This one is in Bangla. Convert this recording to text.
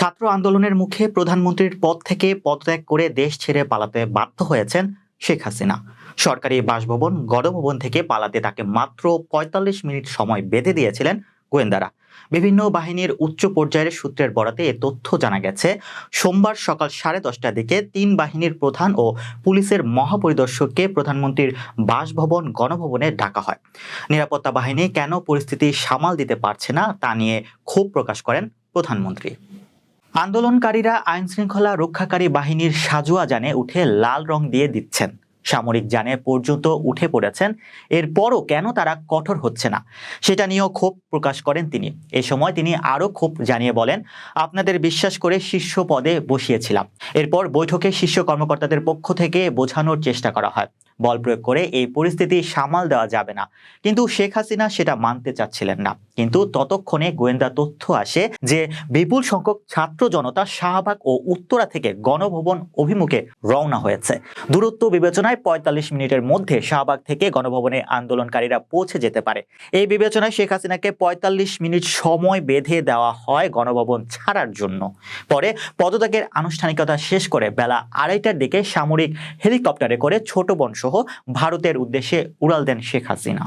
ছাত্র আন্দোলনের মুখে প্রধানমন্ত্রীর পদ থেকে পদত্যাগ করে দেশ ছেড়ে পালাতে বাধ্য হয়েছেন শেখ হাসিনা। সরকারি বাসভবন গণভবন থেকে পালাতে তাকে মাত্র ৪৫ মিনিট সময় বেঁধে দিয়েছিলেন গোয়েন্দারা। বিভিন্ন বাহিনীর উচ্চ পর্যায়ের সূত্রের বরাতে এ তথ্য জানা গেছে। সোমবার সকাল 10:30টার দিকে ৩ বাহিনীর প্রধান ও পুলিশের মহাপরিদর্শককে প্রধানমন্ত্রীর বাসভবন গণভবনে ডাকা হয়। নিরাপত্তা বাহিনী কেন পরিস্থিতি সামাল দিতে পারছে না তা নিয়ে ক্ষোভ প্রকাশ করেন প্রধানমন্ত্রী। আন্দোলনকারীরা আইন শৃঙ্খলা রক্ষাকারী বাহিনীর সাজোয়া যানে উঠে লাল রং দিয়ে দিচ্ছেন, সামরিক যানে পর্যন্ত উঠে পড়েছেন। এরপরও কেন তারা কঠোর হচ্ছে না সেটা নিয়েও ক্ষোভ প্রকাশ করেন তিনি। এ সময় তিনি আরও ক্ষোভ জানিয়ে বলেন, আপনাদের বিশ্বাস করে শীর্ষ পদে বসিয়েছিলাম। এরপর বৈঠকে শীর্ষ কর্মকর্তাদের পক্ষ থেকে বোঝানোর চেষ্টা করা হয় বল প্রয়োগ করে এই পরিস্থিতি সামাল দেওয়া যাবে না, কিন্তু শেখ হাসিনা সেটা মানতে চাচ্ছিলেন না। কিন্তু ততক্ষণে গোয়েন্দা তথ্য আসে যে বিপুল সংখ্যক ছাত্র জনতা শাহবাগ ও উত্তরা থেকে গণভবন অভিমুখে রওনা হয়েছে। দূরত্ব বিবেচনায় ৪৫ মিনিটের মধ্যে শাহবাগ থেকে গণভবনে আন্দোলনকারীরা পৌঁছে যেতে পারে। এই বিবেচনায় শেখ হাসিনাকে ৪৫ মিনিট সময় বেঁধে দেওয়া হয় গণভবন ছাড়ার জন্য। পরে পদত্যাগের আনুষ্ঠানিকতা শেষ করে বেলা ২:৩০টার দিকে সামরিক হেলিকপ্টারে করে ছোট বোন সহ ভারতের উদ্দেশ্যে উড়াল দেন শেখ হাসিনা।